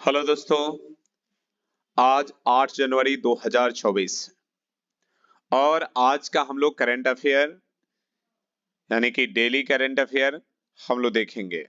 Hello दोस्तों, आज 8 जनवरी 2024 और आज का हम लोग करंट अफेयर यानी कि डेली करंट अफेयर हम लोग देखेंगे।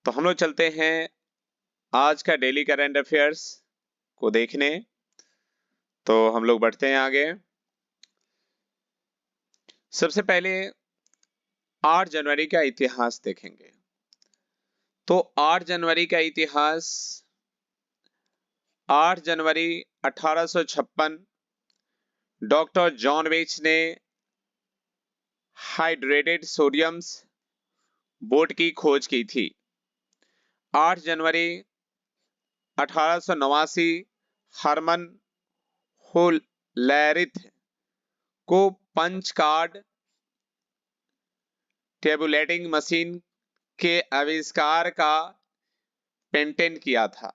तो हम लोग चलते हैं आज का डेली करंट अफेयर्स को देखने। तो हम लोग बढ़ते हैं आगे। सबसे पहले 8 जनवरी का इतिहास देखेंगे। तो 8 जनवरी का इतिहास 8 जनवरी 1856 डॉक्टर जॉन वेच ने हाइड्रेटेड सोडियम्स बोट की खोज की थी। 8 जनवरी 1889 हरमन होलैरिथ को पंच कार्ड टेबुलेटिंग मशीन के आविष्कार का पेटेंट किया था।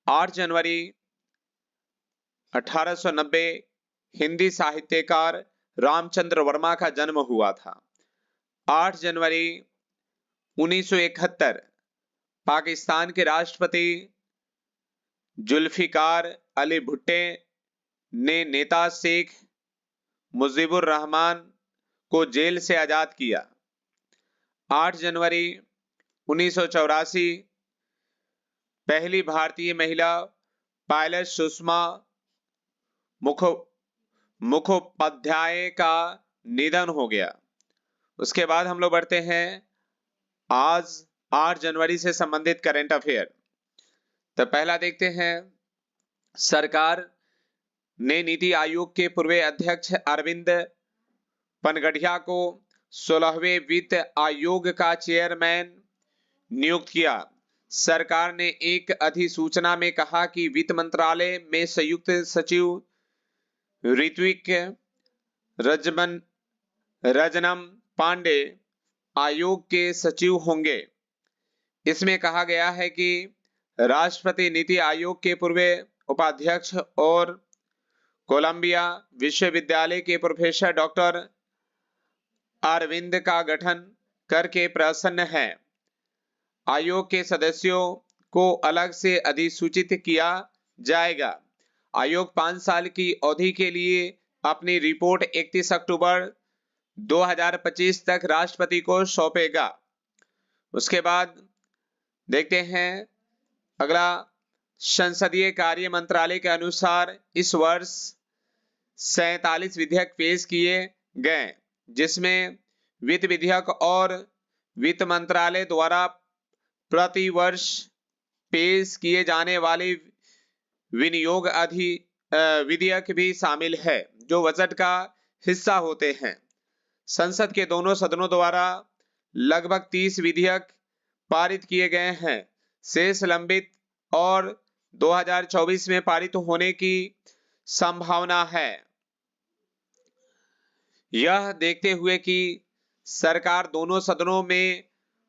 8 जनवरी 1890 हिंदी साहित्यकार रामचंद्र वर्मा का जन्म हुआ था। 8 जनवरी 1971 पाकिस्तान के राष्ट्रपति जुल्फिकार अली भुट्टो ने नेता शेख मुजीबुर रहमान को जेल से आजाद किया। 8 जनवरी 1984 पहली भारतीय महिला पायलट सुषमा मुखोपाध्याय का निधन हो गया। उसके बाद हम लोग बढ़ते हैं आज 8 जनवरी से संबंधित करंट अफेयर। तो पहला देखते हैं, सरकार ने नीति आयोग के पूर्व अध्यक्ष अरविंद पनगढ़िया को 16वें वित्त आयोग का चेयरमैन नियुक्त किया। सरकार ने एक अधिसूचना में कहा कि वित्त मंत्रालय में संयुक्त सचिव ऋत्विक रजनम पांडे आयोग के सचिव होंगे। इसमें कहा गया है कि राष्ट्रपति नीति आयोग के पूर्व उपाध्यक्ष और कोलंबिया विश्वविद्यालय के प्रोफेसर डॉक्टर अरविंद का गठन करके प्रसन्न है। आयोग के सदस्यों को अलग से अधिसूचित किया जाएगा। आयोग 5 साल की अवधि के लिए अपनी रिपोर्ट 31 अक्टूबर 2025 तक राष्ट्रपति को सौंपेगा। उसके बाद देखते हैं अगला, संसदीय कार्य मंत्रालय के अनुसार इस वर्ष 47 विधेयक पेश किए गए, जिसमें वित्त विधेयक और वित्त मंत्रालय द्वारा प्रति वर्ष पेश किए जाने वाले विनियोग विधेयक भी शामिल है, जो बजट का हिस्सा होते हैं। संसद के दोनों सदनों द्वारा लगभग 30 विधेयक पारित किए गए हैं। शेष लंबित और 2024 में पारित होने की संभावना है। यह देखते हुए कि सरकार दोनों सदनों में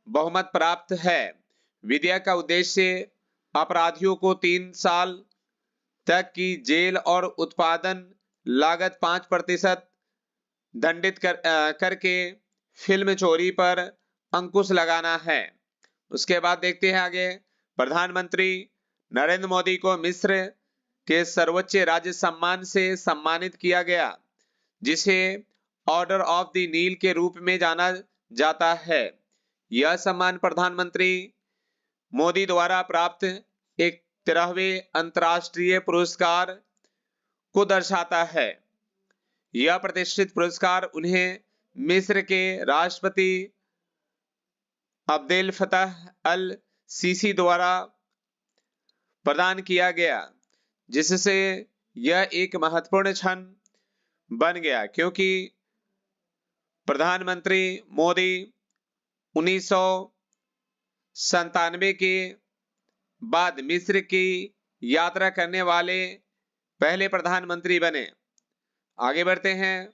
बहुमत प्राप्त है, विधेयक का उद्देश्य अपराधियों को 3 साल तक की जेल और उत्पादन लागत 5% दंडित करके फिल्म चोरी पर अंकुश लगाना है। उसके बाद देखते हैं आगे, प्रधानमंत्री नरेंद्र मोदी को मिस्र के सर्वोच्च राज्य सम्मान से सम्मानित किया गया, जिसे ऑर्डर ऑफ द नील के रूप में जाना जाता है। यह सम्मान प्रधानमंत्री मोदी द्वारा प्राप्त एक 13वें अंतर्राष्ट्रीय पुरस्कार को दर्शाता है। यह प्रतिष्ठित पुरस्कार उन्हें मिस्र के राष्ट्रपति अब्देल फतह अल सीसी द्वारा प्रदान किया गया, जिससे यह एक महत्वपूर्ण क्षण बन गया, क्योंकि प्रधानमंत्री मोदी 1997 के बाद मिस्र की यात्रा करने वाले पहले प्रधानमंत्री बने। आगे बढ़ते हैं,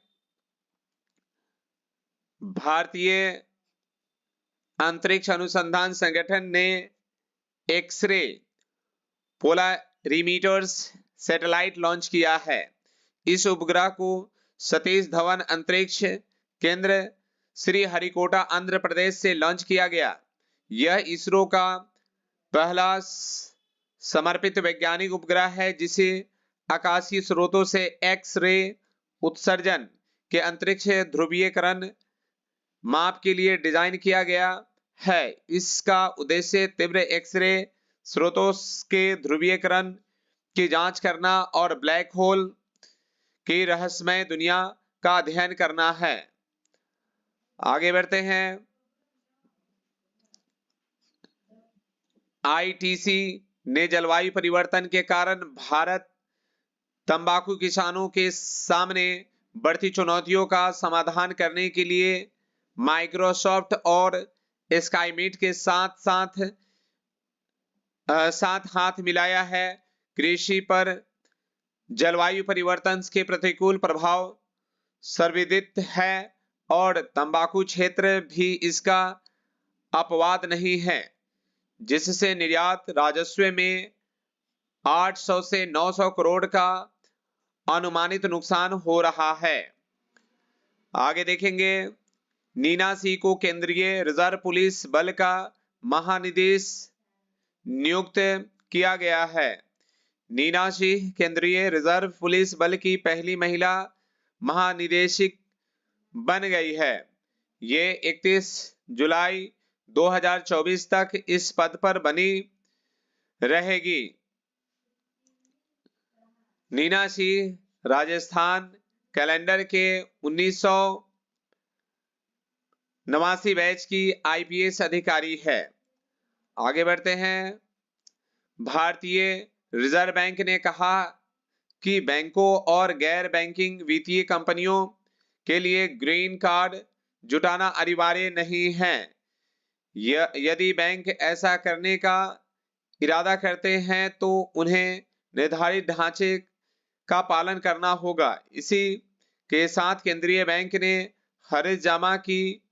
भारतीय अंतरिक्ष अनुसंधान संगठन ने एक्स-रे पोलरीमीटर्स सैटेलाइट लॉन्च किया है। इस उपग्रह को सतीश धवन अंतरिक्ष केंद्र श्रीहरिकोटा आंध्र प्रदेश से लॉन्च किया गया। यह इसरो का पहला समर्पित वैज्ञानिक उपग्रह है जिसे आकाशीय स्रोतों से एक्स रे उत्सर्जन के अंतरिक्ष ध्रुवीकरण माप के लिए डिजाइन किया गया है। इसका उद्देश्य तीव्र एक्स रे स्रोतों के ध्रुवीकरण की जांच करना और ब्लैक होल की रहस्यमय दुनिया का अध्ययन करना है। आगे बढ़ते हैं। आईटीसी ने जलवायु परिवर्तन के कारण भारत तंबाकू किसानों के सामने बढ़ती चुनौतियों का समाधान करने के लिए माइक्रोसॉफ्ट और स्काईमीट के साथ हाथ मिलाया है। कृषि पर जलवायु परिवर्तन के प्रतिकूल प्रभाव सर्वविदित है और तंबाकू क्षेत्र भी इसका अपवाद नहीं है, जिससे निर्यात राजस्व में 800 से 900 करोड़ का अनुमानित नुकसान हो रहा है। आगे देखेंगे। नीना सिंह को केंद्रीय रिजर्व पुलिस बल का महानिदेशक नियुक्त किया गया है। नीना सिंह केंद्रीय रिजर्व पुलिस बल की पहली महिला महानिदेशक बन गई है। ये 31 जुलाई 2024 तक इस पद पर बनी रहेगी। नीना सिंह राजस्थान कैलेंडर के 1989 बैच की आईपीएस अधिकारी है। आगे बढ़ते हैं। भारतीय रिजर्व बैंक ने कहा कि बैंकों और गैर बैंकिंग वित्तीय कंपनियों के लिए ग्रीन कार्ड जुटाना अनिवार्य नहीं है। यदि बैंक ऐसा करने का इरादा करते हैं तो उन्हें निर्धारित ढांचे का पालन करना होगा। इसी के साथ केंद्रीय बैंक ने हरित जमा की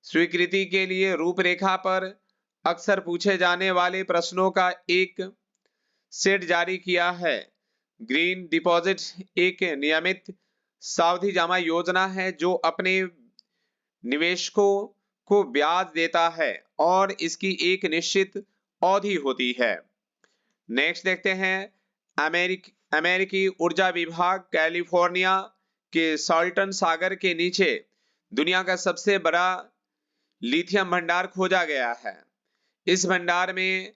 स्वीकृति के लिए रूपरेखा पर अक्सर पूछे जाने वाले प्रश्नों का एक सेट जारी किया है। ग्रीन डिपॉजिट एक नियमित सावधि जमा योजना है जो अपने निवेशकों को ब्याज देता है और इसकी एक निश्चित अवधि होती है। नेक्स्ट देखते हैं। अमेरिकी ऊर्जा विभाग कैलिफोर्निया के साल्टन सागर के नीचे दुनिया का सबसे बड़ा लिथियम भंडार खोजा गया है। इस भंडार में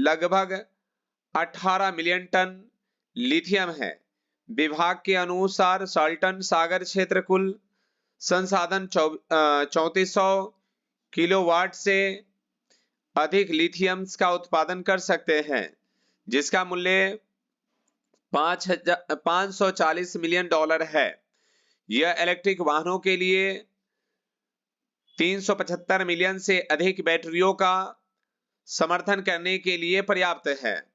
लगभग 18 मिलियन टन लिथियम है। विभाग के अनुसार साल्टन सागर क्षेत्र कुल संसाधन 3400 किलोवाट से अधिक लिथियम का उत्पादन कर सकते हैं, जिसका मूल्य $540 मिलियन है। यह इलेक्ट्रिक वाहनों के लिए 375 मिलियन से अधिक बैटरियों का समर्थन करने के लिए पर्याप्त है।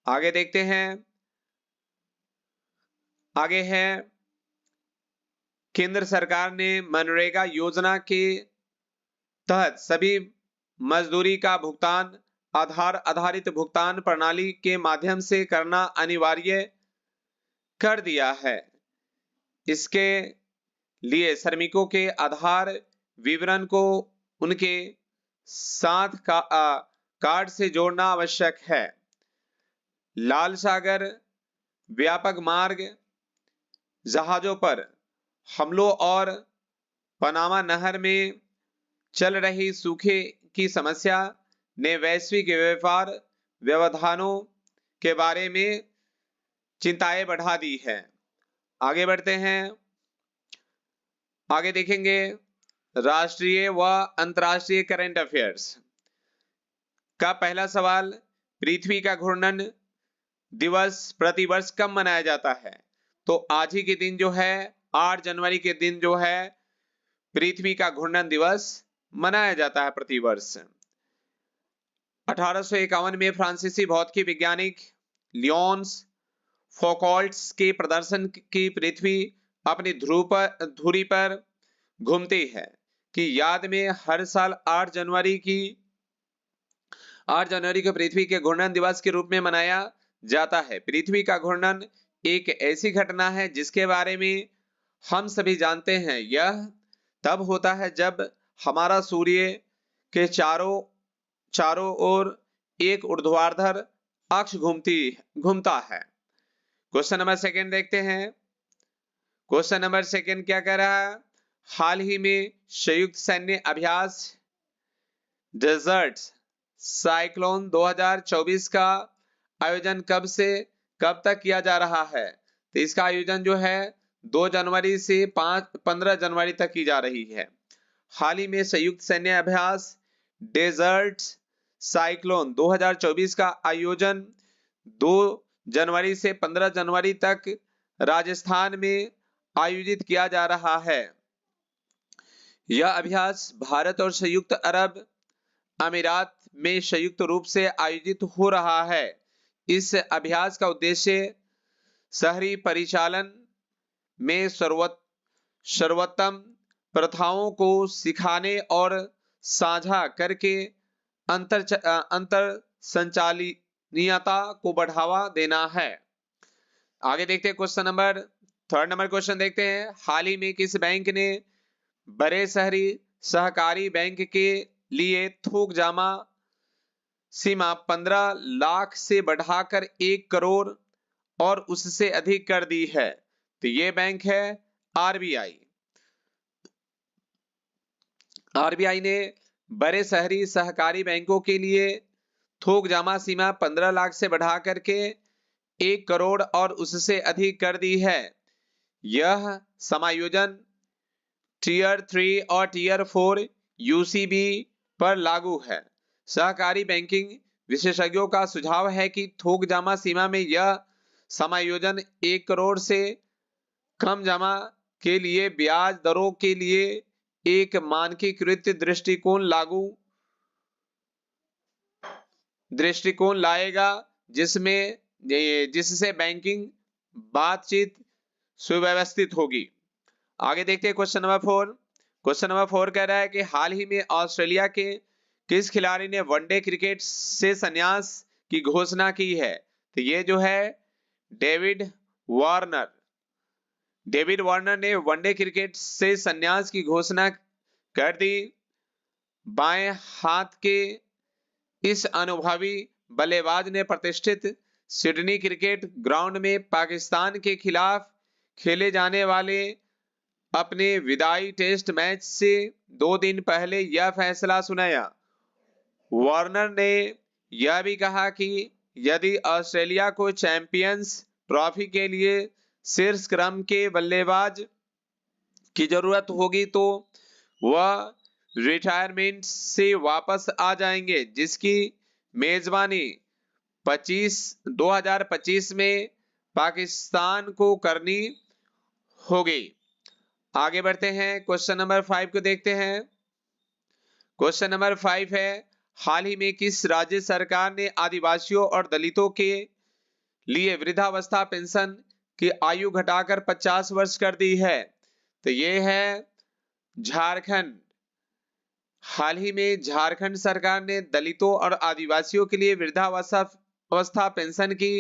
आगे देखते हैं। आगे है। केंद्र सरकार ने मनरेगा योजना के तहत सभी मजदूरी का भुगतान आधार आधारित भुगतान प्रणाली के माध्यम से करना अनिवार्य कर दिया है। इसके लिए श्रमिकों के आधार विवरण को उनके साथ कार्ड से जोड़ना आवश्यक है। लाल सागर व्यापक मार्ग जहाजों पर हमलों और पनामा नहर में चल रही सूखे की समस्या ने वैश्विक व्यापार व्यवधानों के बारे में चिंताएं बढ़ा दी है। आगे बढ़ते हैं। आगे देखेंगे। राष्ट्रीय व अंतर्राष्ट्रीय करंट अफेयर्स का पहला सवाल। पृथ्वी का घूर्णन दिवस प्रतिवर्ष कब मनाया जाता है? तो आज ही के दिन जो है 8 जनवरी के दिन जो है पृथ्वी का घूर्णन दिवस मनाया जाता है प्रतिवर्ष। 1851 में फ्रांसीसी भौतिकी वैज्ञानिक लियोन्स फौकॉल्ट्स के प्रदर्शन की पृथ्वी अपनी धुरी पर घूमती है कि याद में हर साल 8 जनवरी को पृथ्वी के घूर्णन दिवस के रूप में मनाया जाता है। पृथ्वी का घूर्णन एक ऐसी घटना है जिसके बारे में हम सभी जानते हैं। यह तब होता है जब हमारा सूर्य के चारों ओर एक ऊर्ध्वाधर अक्ष घूमता है। क्वेश्चन नंबर सेकंड देखते हैं। क्वेश्चन नंबर सेकंड क्या कह रहा है? हाल ही में संयुक्त सैन्य अभ्यास डेजर्ट साइक्लोन 2024 का आयोजन कब से कब तक किया जा रहा है? तो इसका आयोजन जो है 2 जनवरी से 15 जनवरी तक की जा रही है। हाल ही में संयुक्त सैन्य अभ्यास डेजर्ट साइक्लोन 2024 का आयोजन 2 जनवरी से 15 जनवरी तक राजस्थान में आयोजित किया जा रहा है। यह अभ्यास भारत और संयुक्त अरब अमीरात में संयुक्त रूप से आयोजित हो रहा है। इस अभ्यास का उद्देश्य शहरी परिचालन में सर्वोत्तम प्रथाओं को सिखाने और साझा करके अंतर संचालनीयता को बढ़ावा देना है। आगे देखते हैं question number third number question देखते हैं। हाल ही में किस बैंक ने बड़े शहरी सहकारी बैंक के लिए थोक जमा सीमा 15 लाख से बढ़ाकर 1 करोड़ और उससे अधिक कर दी है? तो ये बैंक है आरबीआई। आरबीआई ने बड़े शहरी सहकारी बैंकों के लिए थोक जमा सीमा 15 लाख से बढ़ाकर के 1 करोड़ और उससे अधिक कर दी है। यह समायोजन टीयर 3 और टीयर 4 यूसीबी पर लागू है। सहकारी बैंकिंग विशेषज्ञों का सुझाव है कि थोक जमा सीमा में यह समायोजन 1 करोड़ से कम जमा के लिए ब्याज दरों के लिए एक मानकीकृत दृष्टिकोण लाएगा, जिससे बैंकिंग बातचीत सुव्यवस्थित होगी। आगे देखते हैं क्वेश्चन नंबर 4। क्वेश्चन नंबर 4 कह रहा है कि हाल ही में ऑस्ट्रेलिया के किस खिलाड़ी ने वनडे क्रिकेट से संन्यास की घोषणा की है? तो ये जो है डेविड वार्नर। डेविड वार्नर ने वनडे क्रिकेट से संन्यास की घोषणा कर दी। बाएं हाथ के इस अनुभवी बल्लेबाज ने प्रतिष्ठित सिडनी क्रिकेट ग्राउंड में पाकिस्तान के खिलाफ खेले जाने वाले अपने विदाई टेस्ट मैच से 2 दिन पहले यह फैसला सुनाया। वार्नर ने यह भी कहा कि यदि ऑस्ट्रेलिया को चैंपियंस ट्रॉफी के लिए शीर्ष क्रम के बल्लेबाज की जरूरत होगी तो वह रिटायरमेंट से वापस आ जाएंगे, जिसकी मेजबानी 2025 में पाकिस्तान को करनी होगी। आगे बढ़ते हैं, क्वेश्चन नंबर 5 को देखते हैं। क्वेश्चन नंबर 5 है, हाल ही में किस राज्य सरकार ने आदिवासियों और दलितों के लिए वृद्धावस्था पेंशन की आयु घटाकर 50 वर्ष कर दी है? तो ये है झारखंड। हाल ही में झारखंड सरकार ने दलितों और आदिवासियों के लिए वृद्धावस्था पेंशन की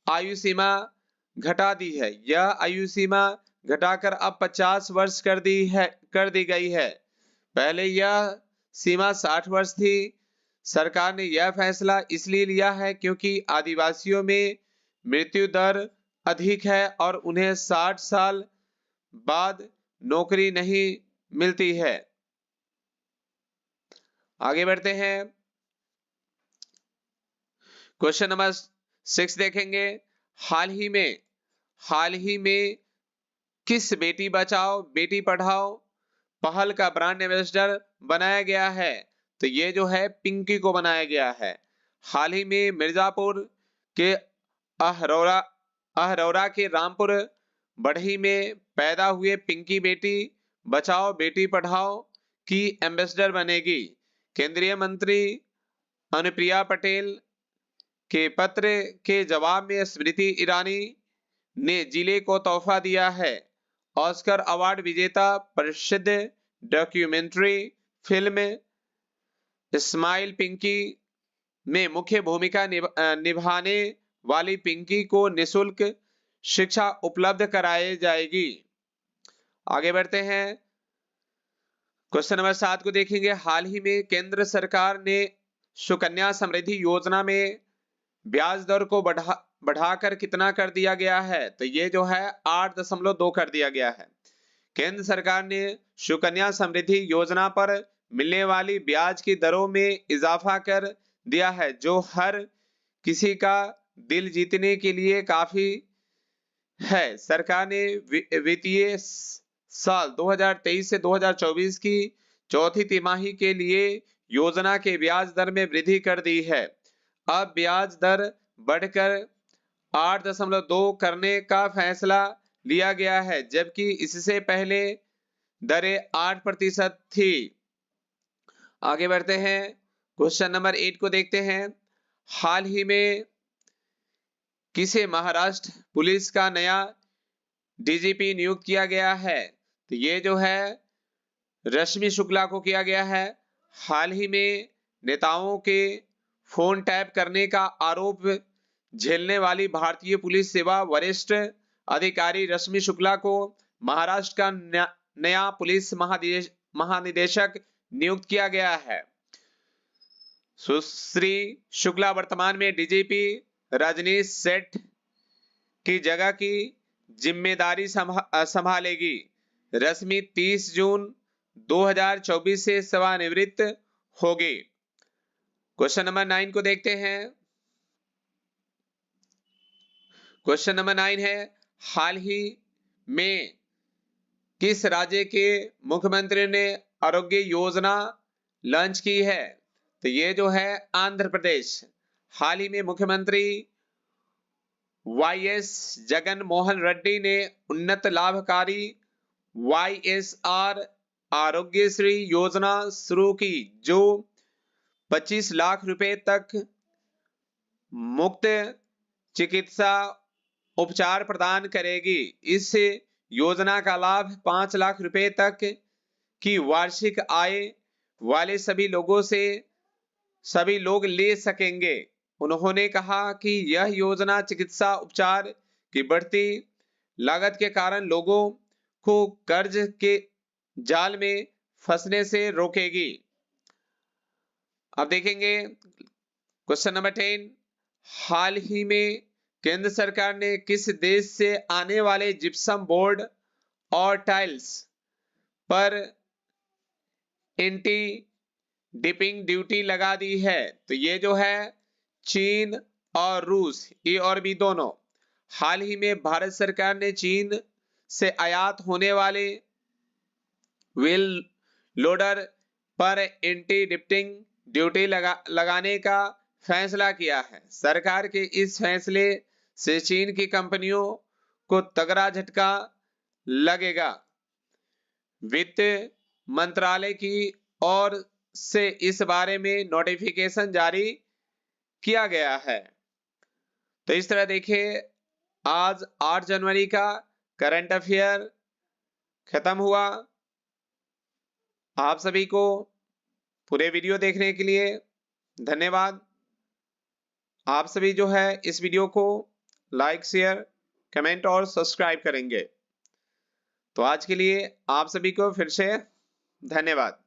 आयु सीमा घटा दी है। यह आयु सीमा घटाकर अब 50 वर्ष कर दी गई है। पहले यह सीमा 60 वर्ष थी। सरकार ने यह फैसला इसलिए लिया है क्योंकि आदिवासियों में मृत्यु दर अधिक है और उन्हें 60 साल बाद नौकरी नहीं मिलती है। आगे बढ़ते हैं, क्वेश्चन नंबर 6 देखेंगे। हाल ही में किस बेटी बचाओ बेटी पढ़ाओ पहल का ब्रांड एम्बेसडर बनाया गया है? तो ये जो है पिंकी को बनाया गया है। हाल ही में मिर्जापुर के अहरौरा के रामपुर बढ़ी में पैदा हुए पिंकी बेटी बचाओ बेटी पढ़ाओ की एम्बेसडर बनेगी। केंद्रीय मंत्री अनुप्रिया पटेल के पत्र के जवाब में स्मृति ईरानी ने जिले को तोहफा दिया है। ऑस्कर अवार्ड विजेता प्रसिद्ध डॉक्यूमेंट्री फिल्म स्माइल पिंकी में मुख्य भूमिका निभाने वाली पिंकी को निःशुल्क शिक्षा उपलब्ध कराई जाएगी। आगे बढ़ते हैं, क्वेश्चन नंबर 7 को देखेंगे। हाल ही में केंद्र सरकार ने सुकन्या समृद्धि योजना में ब्याज दर को बढ़ाकर कितना कर दिया गया है? तो ये जो है 8.2 कर दिया गया है। केंद्र सरकार ने सुकन्या समृद्धि योजना पर मिलने वाली ब्याज की दरों में इजाफा कर दिया है, जो हर किसी का दिल जीतने के लिए काफी है। सरकार ने वित्तीय साल 2023 से 2024 की चौथी तिमाही के लिए योजना के ब्याज दर में वृद्धि कर दी है। अब ब्याज दर बढ़कर 8.2 करने का फैसला लिया गया है, जबकि इससे पहले दरें 8% थी। आगे बढ़ते हैं, क्वेश्चन नंबर 8 को देखते हैं। हाल ही में किसे महाराष्ट्र पुलिस का नया डीजीपी नियुक्त किया गया है? तो ये जो है रश्मि शुक्ला को किया गया है। हाल ही में नेताओं के फोन टैप करने का आरोप झेलने वाली भारतीय पुलिस सेवा वरिष्ठ अधिकारी रश्मि शुक्ला को महाराष्ट्र का नया पुलिस महानिदेशक नियुक्त किया गया है। सुश्री शुक्ला वर्तमान में डीजीपी रजनीश सेठ की जगह की जिम्मेदारी संभालेगी। रश्मि 30 जून 2024 से सेवानिवृत्त होगी। क्वेश्चन नंबर 9 को देखते हैं। क्वेश्चन नंबर 9 है, हाल ही में किस राज्य के मुख्यमंत्री ने आरोग्य योजना लॉन्च की है? तो ये जो है आंध्र प्रदेश। हाल ही में मुख्यमंत्री वाईएस जगन मोहन रेड्डी ने उन्नत लाभकारी वाईएसआर आरोग्यश्री योजना शुरू की, जो 25 लाख रुपए तक मुफ्त चिकित्सा उपचार प्रदान करेगी। इस योजना का लाभ 5 लाख रुपए तक की वार्षिक आय वाले सभी लोग ले सकेंगे। उन्होंने कहा कि यह योजना चिकित्सा उपचार की बढ़ती लागत के कारण लोगों को कर्ज के जाल में फंसने से रोकेगी। अब देखेंगे क्वेश्चन नंबर 10, हाल ही में केंद्र सरकार ने किस देश से आने वाले जिप्सम बोर्ड और टाइल्स पर एंटी डिपिंग ड्यूटी लगा दी है? तो ये जो है चीन और रूस, ए और बी दोनों। हाल ही में भारत सरकार ने चीन से आयात होने वाले व्हील लोडर पर एंटी डिपिंग ड्यूटी लगाने का फैसला किया है। सरकार के इस फैसले से चीन की कंपनियों को तगड़ा झटका लगेगा। वित्त मंत्रालय की ओर से इस बारे में नोटिफिकेशन जारी किया गया है। तो इस तरह देखिए, आज 8 जनवरी का करंट अफेयर खत्म हुआ। आप सभी को पूरे वीडियो देखने के लिए धन्यवाद। आप सभी जो है इस वीडियो को लाइक, शेयर, कमेंट और सब्सक्राइब करेंगे। तो आज के लिए आप सभी को फिर से धन्यवाद।